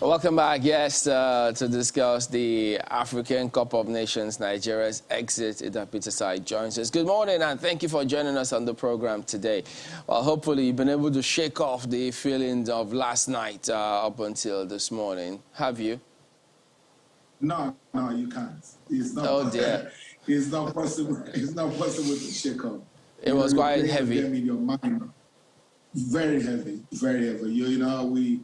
Welcome back, yes, to discuss the African Cup of Nations. Nigeria's exit. Ida Peterside joins us. Good morning, and thank you for joining us on the program today. Well, hopefully you've been able to shake off the feelings of last night up until this morning. Have you? No, you can't. It's not. Oh dear. It's not possible. It's not possible to shake off. It was quite heavy. In your mind. Very heavy, very heavy.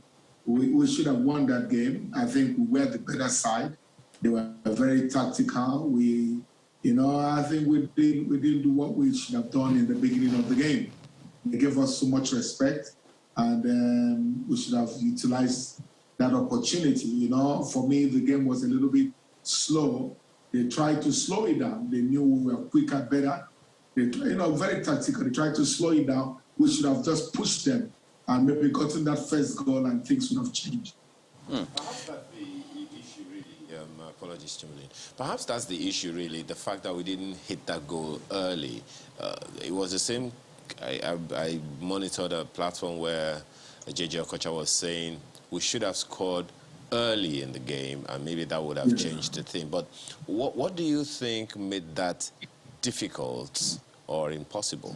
We should have won that game. I think we were the better side. They were very tactical. I think we didn't do what we should have done in the beginning of the game. They gave us so much respect, and we should have utilized that opportunity. For me, the game was a little bit slow. They tried to slow it down. They knew we were quicker, better. They, very tactical. They tried to slow it down. We should have just pushed them and maybe gotten that first goal, and things would have changed. Perhaps that's the issue, really. Apologies, Chimlin. Perhaps that's the issue, really, the fact that we didn't hit that goal early. It was the same. I monitored a platform where J.J. Okocha was saying we should have scored early in the game, and maybe that would have changed the thing. But what do you think made that difficult or impossible?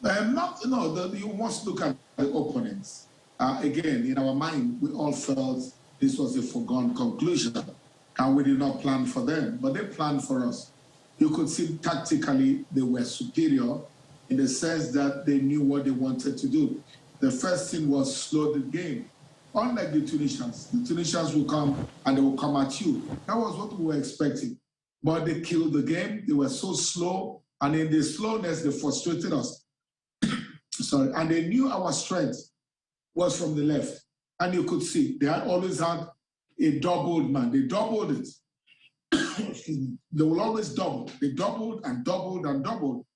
You must look at the opponents. Again, in our mind, we all felt this was a foregone conclusion, and we did not plan for them, but they planned for us. You could see tactically they were superior in the sense that they knew what they wanted to do. The first thing was slow the game. Unlike the Tunisians will come and they will come at you. That was what we were expecting. But they killed the game. They were so slow, and in the slowness, they frustrated us. Sorry, and they knew our strength was from the left. And you could see they had always had a doubled man. They doubled it. They will always double. They doubled and doubled and doubled,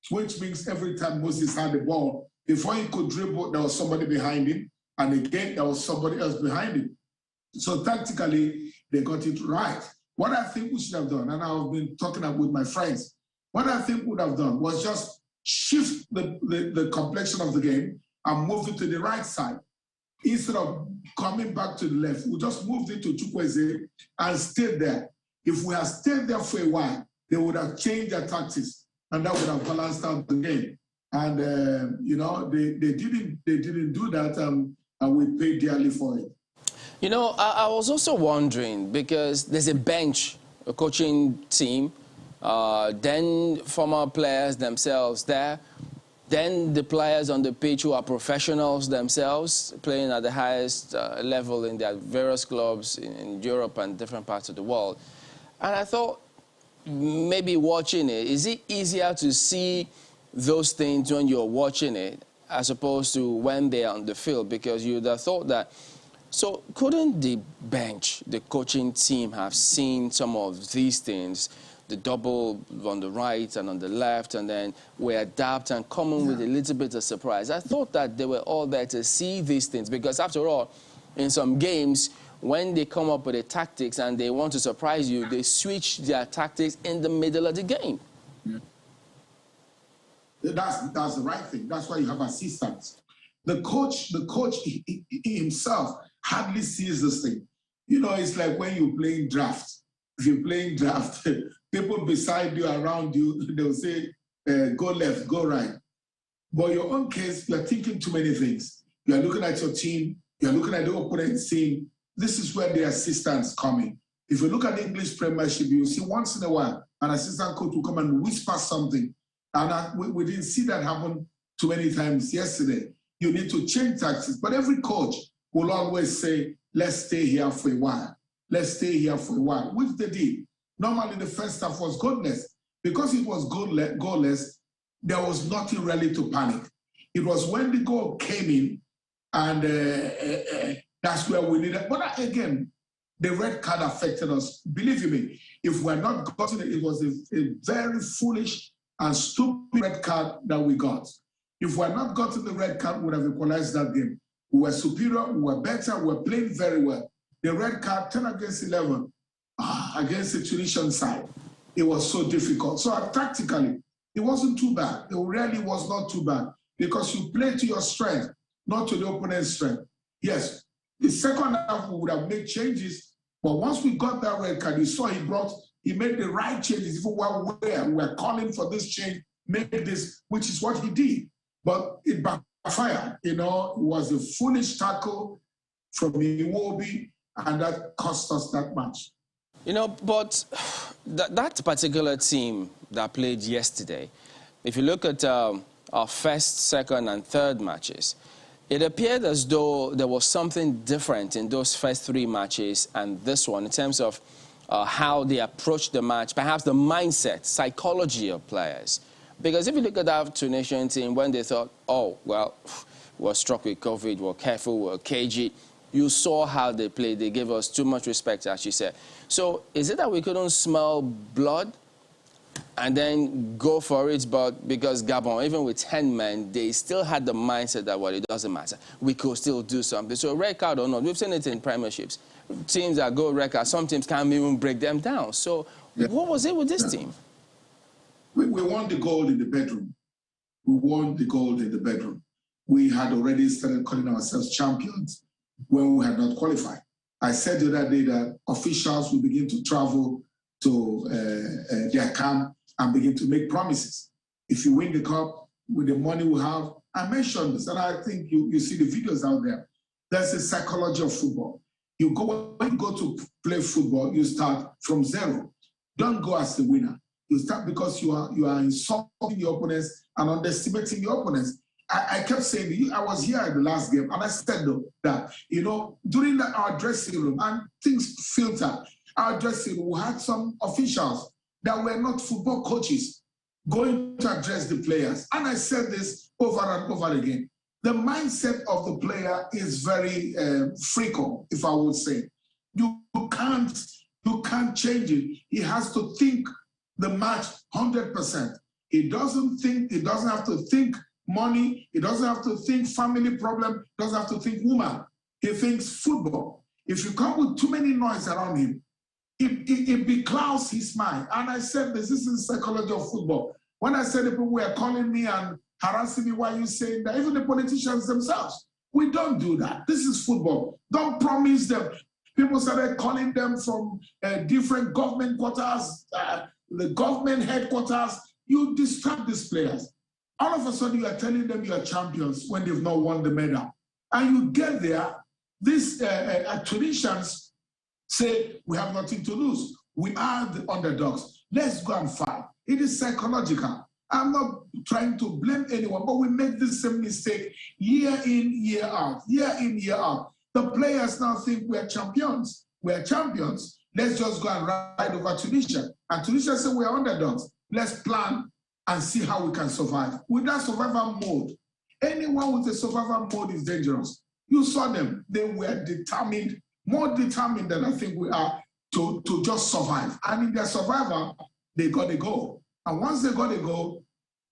which means every time Moses had the ball, before he could dribble, there was somebody behind him. And again, there was somebody else behind him. So tactically, they got it right. What I think we should have done, and I've been talking with my friends, what I think we would have done was just shift the complexion of the game and move it to the right side. Instead of coming back to the left, we just moved it to Chukwueze and stayed there. If we had stayed there for a while, they would have changed their tactics, and that would have balanced out the game. And they didn't do that, and we paid dearly for it. I was also wondering, because there's a bench, a coaching team, then former players themselves there, then the players on the pitch who are professionals themselves, playing at the highest level in their various clubs in Europe and different parts of the world. And I thought, maybe watching it, is it easier to see those things when you're watching it as opposed to when they're on the field? Because you'd have thought that, so couldn't the bench, the coaching team, have seen some of these things, the double on the right and on the left, and then we adapt and come in with a little bit of surprise? I thought that they were all there to see these things, because after all, in some games, when they come up with the tactics and they want to surprise you, they switch their tactics in the middle of the game. Yeah. That's the right thing. That's why you have assistants. The coach himself hardly sees this thing. It's like when you're playing draft. If you're playing draft, people beside you, around you, they'll say, go left, go right. But in your own case, you're thinking too many things. You're looking at your team, you're looking at the opponent's team. This is where the assistants come in. If you look at the English Premiership, you'll see once in a while, an assistant coach will come and whisper something. And we didn't see that happen too many times yesterday. You need to change tactics. But every coach will always say, let's stay here for a while. Let's stay here for a while, which they did. Normally, the first half was goalless. Because it was goalless, there was nothing really to panic. It was when the goal came in, and that's where we needed. But again, the red card affected us. Believe me, if we had not gotten it, it was a very foolish and stupid red card that we got. If we had not gotten the red card, we would have equalized that game. We were superior, we were better, we were playing very well. The red card, 10 against 11, against the Tunisian side, it was so difficult. So tactically, it wasn't too bad. It really was not too bad, because you play to your strength, not to the opponent's strength. Yes, The second half, we would have made changes. But once we got that red card, you saw he made the right changes. Even while we were calling for this change, make this, which is what he did. But it backfired. You know, it was a foolish tackle from Iwobi, and that cost us that much. You know, but that particular team that played yesterday, if you look at our first, second, and third matches, it appeared as though there was something different in those first three matches and this one in terms of how they approached the match, perhaps the mindset, psychology of players. Because if you look at that Tunisian team, when they thought, oh, well, we're struck with COVID, we're careful, we're cagey, you saw how they played. They gave us too much respect, as you said. So is it that we couldn't smell blood and then go for it? But because Gabon, even with 10 men, they still had the mindset that, well, it doesn't matter. We could still do something. So red card or not, we've seen it in premierships. Teams that go red card, some teams can't even break them down. So what was it with this team? We won the gold in the bedroom. We won the gold in the bedroom. We had already started calling ourselves champions when we had not qualified. I said the other day that officials will begin to travel to their camp and begin to make promises. If you win the cup with the money we have, I mentioned this, and I think you see the videos out there. That's the psychology of football. When you go to play football, you start from zero. Don't go as the winner. You start because you are insulting your opponents and underestimating your opponents. I kept saying, I was here at the last game, and I said though, that, you know, during our dressing room, and things filter, our dressing room, we had some officials that were not football coaches going to address the players. And I said this over and over again. The mindset of the player is very fickle, if I would say. You can't change it. He has to think the match 100%. He doesn't have to think money, he doesn't have to think family problem, he doesn't have to think woman. He thinks football. If you come with too many noise around him, it beclouds his mind. And I said this is the psychology of football. When I said people were calling me and harassing me, why are you saying that? Even the politicians themselves, we don't do that. This is football. Don't promise them. People started calling them from different government quarters, the government headquarters. You distract these players. All of a sudden, you are telling them you are champions when they've not won the medal. And you get there, these Tunisians say, we have nothing to lose. We are the underdogs. Let's go and fight. It is psychological. I'm not trying to blame anyone, but we make the same mistake year in, year out, year in, year out. The players now think we are champions. We are champions. Let's just go and ride over Tunisia. And Tunisia say we are underdogs. Let's plan and see how we can survive. With that survival mode, anyone with a survival mode is dangerous. You saw them. They were determined, more determined than I think we are to just survive. And in their survival, they got a goal. And once they got a goal,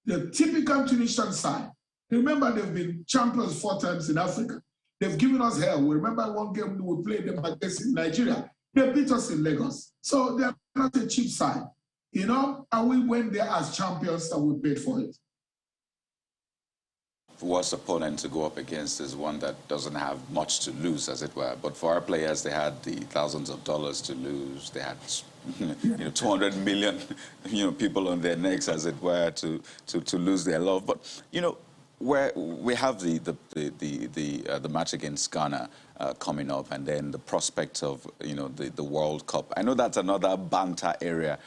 the typical Tunisian side, remember they've been champions 4 times in Africa. They've given us hell. We remember one game we played them against in Nigeria. They beat us in Lagos. So they're not a cheap side. You know, and we went there as champions and we paid for it. Worst opponent to go up against is one that doesn't have much to lose, as it were. But for our players, they had the thousands of dollars to lose. They had, 200 million, people on their necks, as it were, to lose their love. But where we have the match against Ghana coming up, and then the prospect of the World Cup. I know that's another banter area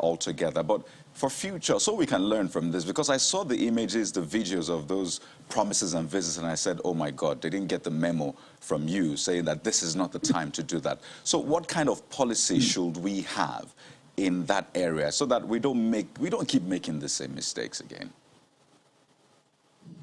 altogether, but for future, so we can learn from this, because I saw the images, the videos of those promises and visits, and I said, oh my God, they didn't get the memo from you saying that this is not the time to do that. So what kind of policy should we have in that area so that we don't keep making the same mistakes again?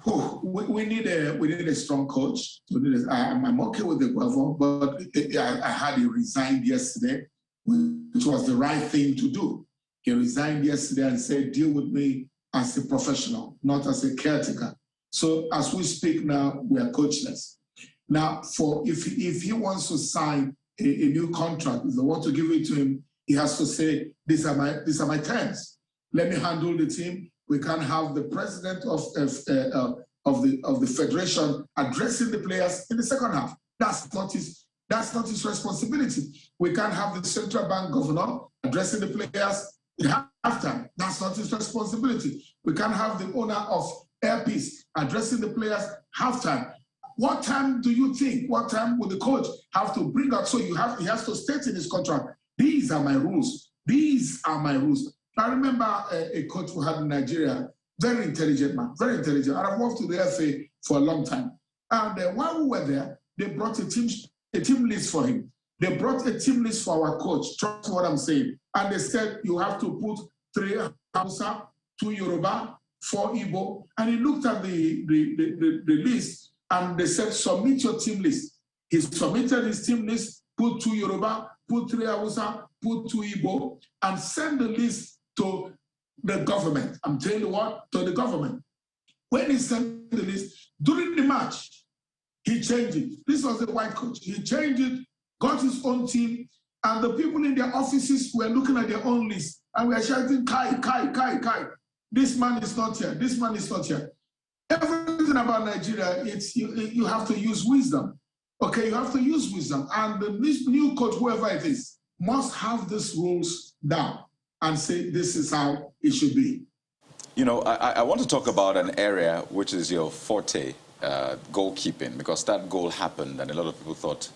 We need a strong coach. I'm okay with the governor, but I had him resigned yesterday, which was the right thing to do. He resigned yesterday and said, deal with me as a professional, not as a caretaker. So as we speak now, we are coachless. Now, if he wants to sign a new contract, if they want to give it to him, he has to say, these are my terms. Let me handle the team. We can't have the president of the federation addressing the players in the second half. That's not his responsibility. We can't have the central bank governor addressing the players at halftime. That's not his responsibility. We can't have the owner of Airpeace addressing the players halftime. What time do you think? What time will the coach have to bring up? So he has to state in his contract, these are my rules. These are my rules. I remember a coach we had in Nigeria, very intelligent man, very intelligent. And I've worked with the FA for a long time. And while we were there, they brought a team list for him. They brought a team list for our coach. Trust what I'm saying. And they said, you have to put 3 Hausa, 2 Yoruba, 4 Igbo. And he looked at the list and they said, submit your team list. He submitted his team list, put 2 Yoruba, put 3 Hausa, put 2 Igbo, and send the list to the government. I'm telling you what, to the government. When he sent the list, during the match, he changed it. This was a white coach. He changed it, got his own team, and the people in their offices were looking at their own list and were shouting, Kai, Kai, Kai, Kai. This man is not here. This man is not here. Everything about Nigeria, you have to use wisdom. Okay, you have to use wisdom. And this new coach, whoever it is, must have these rules down and say this is how it should be. You know, I want to talk about an area which is your forte, goalkeeping, because that goal happened and a lot of people thought,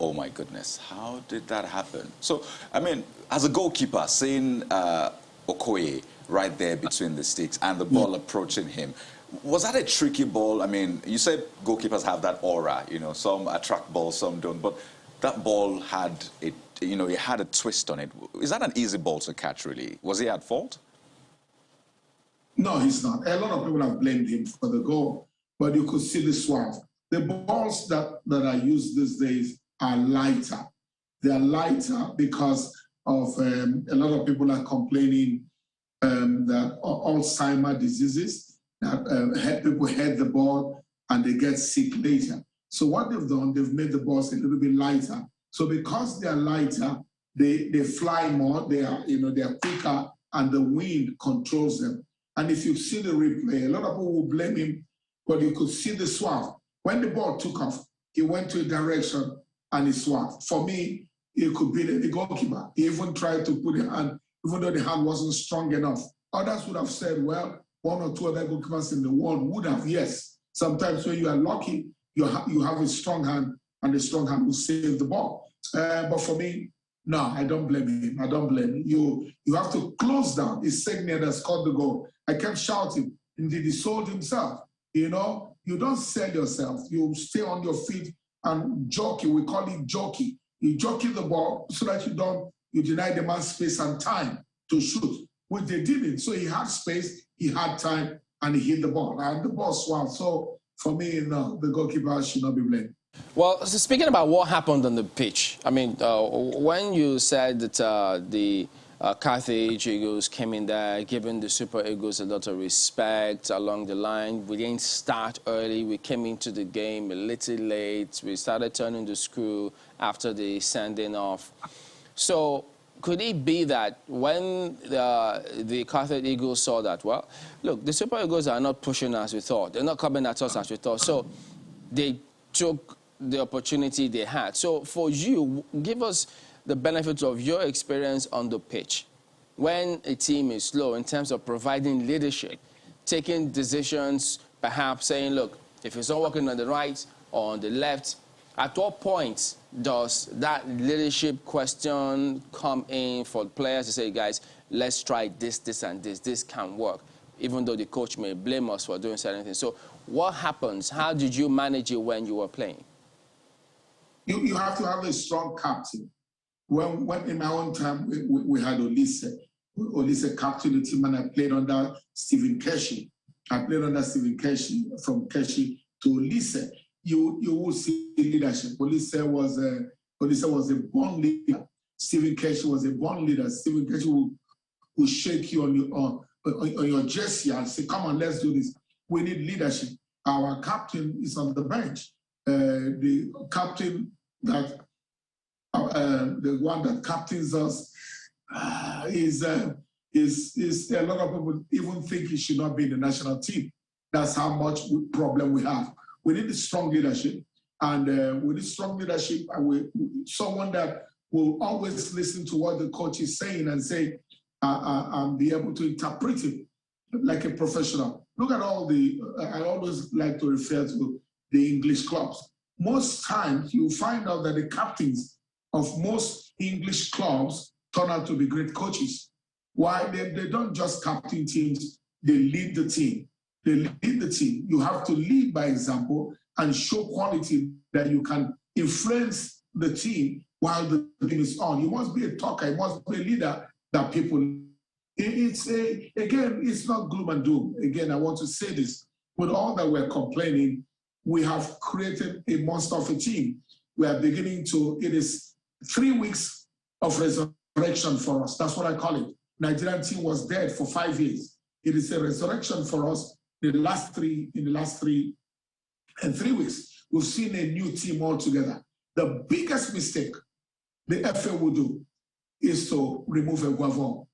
oh my goodness, how did that happen? So, I mean, as a goalkeeper, seeing Okoye right there between the sticks and the ball approaching him, was that a tricky ball? I mean, you said goalkeepers have that aura, you know, some attract balls, some don't, but that ball had it, you know, it had a twist on it. Is that an easy ball to catch, really? Was he at fault? No, he's not. A lot of people have blamed him for the goal, but you could see the swerve. The balls that are used these days are lighter. They are lighter because of a lot of people are complaining that Alzheimer's diseases, that people head the ball and they get sick later. So what they've done, they've made the balls a little bit lighter. So because they are lighter, they fly more, they are quicker, and the wind controls them. And if you see the replay, a lot of people will blame him, but you could see the swerve. When the ball took off, he went to a direction and he swerved. For me, it could be the goalkeeper. He even tried to put the hand, even though the hand wasn't strong enough. Others would have said, well, 1 or 2 other goalkeepers in the world would have, yes. Sometimes when you are lucky, you have a strong hand, and the strong hand will save the ball. But for me, no, I don't blame him. I don't blame him. You have to close down. It's Segnia that scored the goal. I kept shouting. Indeed, he sold himself. You know, you don't sell yourself. You stay on your feet and jockey. We call it jockey. You jockey the ball so that you deny the man space and time to shoot, which they didn't. So he had space, he had time, and he hit the ball. And the ball swung. So for me, no, the goalkeeper should not be blamed. Well, so speaking about what happened on the pitch, I mean, when you said that the Carthage Eagles came in there, giving the Super Eagles a lot of respect along the line, we didn't start early. We came into the game a little late. We started turning the screw after the sending off. So could it be that when the Carthage Eagles saw that, well, look, the Super Eagles are not pushing as we thought. They're not coming at us as we thought. So they took the opportunity they had. So for you, give us the benefits of your experience on the pitch. When a team is slow in terms of providing leadership, taking decisions, perhaps saying, look, if it's not working on the right or on the left, at what point does that leadership question come in for players to say, guys, let's try this, this, and this. This can work, even though the coach may blame us for doing certain things. So what happens? How did you manage it when you were playing? You have to have a strong captain. When in my own time, we had Olise. Olise captained the team, and I played under Stephen Keshi. I played under Stephen Keshi, from Keshi to Olise. You will see leadership. Olise was a born leader. Stephen Keshi was a born leader. Stephen Keshi will shake you on your jersey and say, come on, let's do this. We need leadership. Our captain is on the bench. The captain that the one that captains us is a lot of people even think he should not be in the national team. That's how much problem we have. We need a strong leadership. And with this strong leadership, someone that will always listen to what the coach is saying and say, and be able to interpret it like a professional. Look at all I always like to refer to the English clubs. Most times you find out that the captains of most English clubs turn out to be great coaches. Why? They don't just captain teams, they lead the team. They lead the team. You have to lead by example and show quality that you can influence the team while the team is on. You must be a talker, you must be a leader that people. Again, it's not gloom and doom. Again, I want to say this. With all that we're complaining, we have created a monster of a team. We are beginning to, it is 3 weeks of resurrection for us. That's what I call it. Nigerian team was dead for 5 years. It is a resurrection for us in the last 3 weeks. We've seen a new team altogether. The biggest mistake the FA will do is to remove a Guavon.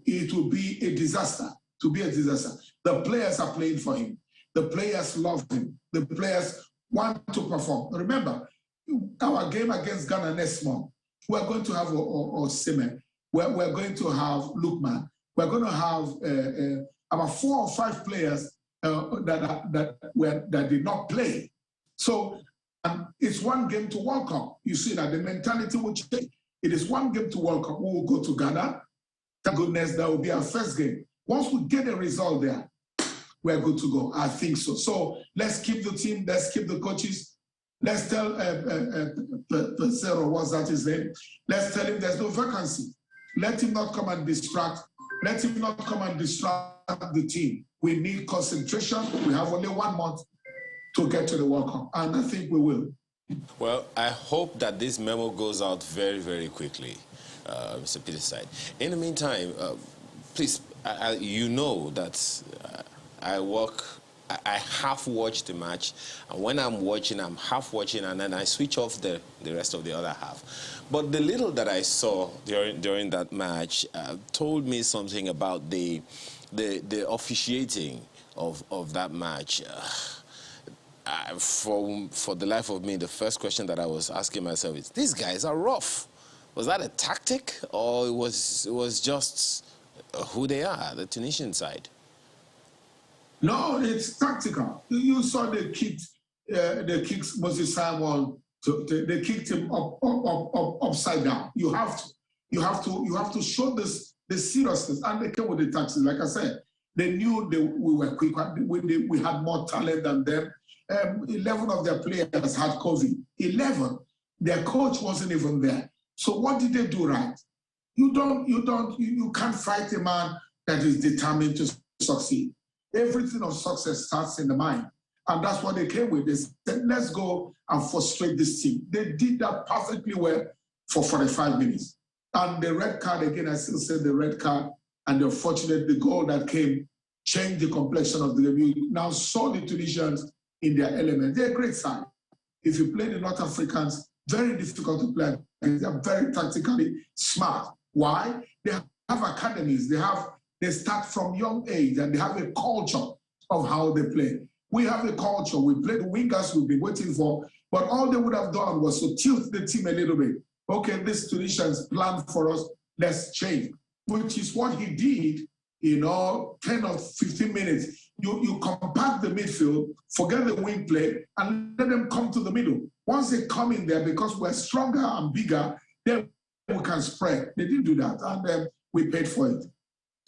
It will be a disaster, The players are playing for him. The players love him. The players want to perform. Remember, our game against Ghana next month, we're going to have Osimhen. We're going to have Lookman. We're going to have about 4 or 5 players that did not play. So it's one game to World Cup. You see that the mentality will change. It is one game to World Cup. We will go to Ghana. Thank goodness that will be our first game. Once we get a result there, we're good to go. I think so. So let's keep the team. Let's keep the coaches. Let's tell Sarah, what's that his name? Let's tell him there's no vacancy. Let him not come and distract. Let him not come and distract the team. We need concentration. We have only 1 month to get to the World Cup, and I think we will. Well, I hope that this memo goes out very, very quickly, Mr. Peterside. In the meantime, please, you know that I half watch the match, and when I'm watching, I'm half watching, and then I switch off the rest of the other half. But the little that I saw during that match told me something about the officiating of that match. For the life of me, the first question that I was asking myself is, these guys are rough. Was that a tactic, or it was just who they are, the Tunisian side? No, it's tactical. You saw they kicked Moses Simon. They kicked him upside down. You have to show the seriousness, and they came with the tactics. Like I said, they knew we were quick. We had more talent than them. 11 of their players had COVID. 11. Their coach wasn't even there. So what did they do right? You can't fight a man that is determined to succeed. Everything of success starts in the mind. And that's what they came with. They said, let's go and frustrate this team. They did that perfectly well for 45 minutes. And the red card, again, I still say the red card, and the goal that came changed the complexion of the game. You now saw the Tunisians in their element. They're a great side. If you play the North Africans, very difficult to play. They're very tactically smart. Why? They have academies. They start from young age, and they have a culture of how they play. We have a culture. We play the wingers we've been waiting for, but all they would have done was to tilt the team a little bit. Okay, this Tunisians planned for us, let's change, which is what he did, 10 or 15 minutes. You compact the midfield, forget the wing play, and let them come to the middle. Once they come in there, because we're stronger and bigger, then we can spread. They didn't do that, and we paid for it.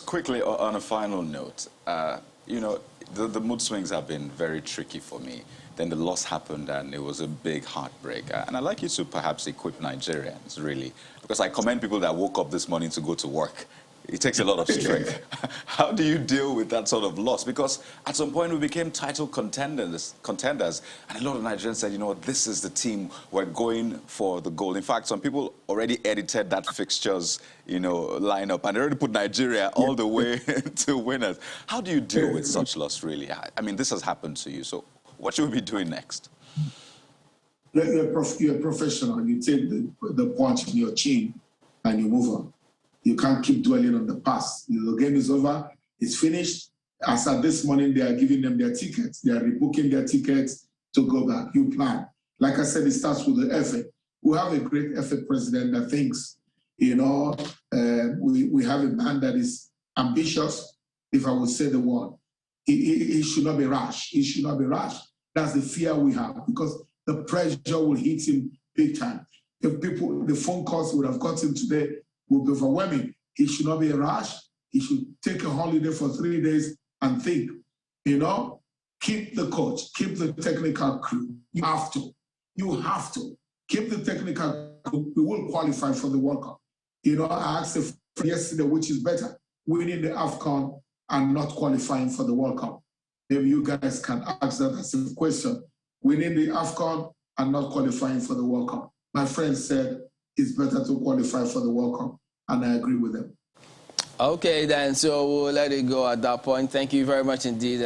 Quickly, on a final note, the mood swings have been very tricky for me. Then the loss happened, and it was a big heartbreak. And I'd like you to perhaps equip Nigerians, really, because I commend people that woke up this morning to go to work. It takes a lot of strength. How do you deal with that sort of loss? Because at some point we became title contenders, and a lot of Nigerians said, this is the team, we're going for the gold. In fact, some people already edited that fixtures, lineup, and they already put Nigeria all the way to winners. How do you deal with such loss, really? I mean, this has happened to you, so what should we be doing next? You're a professional. You take the punch in your chin and you move on. You can't keep dwelling on the past. The game is over. It's finished. As at this morning, they are giving them their tickets. They are rebooking their tickets to go back. You plan. Like I said, it starts with the FA. We have a great FA president that thinks, you know, we have a man that is ambitious, if I would say the word. He should not be rash. He should not be rash. That's the fear we have, because the pressure will hit him big time. The phone calls would have gotten today will be overwhelming. He should not be rash. He should take a holiday for 3 days and think, you know, keep the coach, keep the technical crew. You have to. You have to. Keep the technical crew. We will qualify for the World Cup. You know, I asked a friend yesterday, which is better, winning the AFCON and not qualifying for the World Cup. Maybe you guys can ask that as a question. Winning the AFCON and not qualifying for the World Cup. My friend said it's better to qualify for the World Cup, and I agree with them. Okay, then, so we'll let it go at that point. Thank you very much indeed.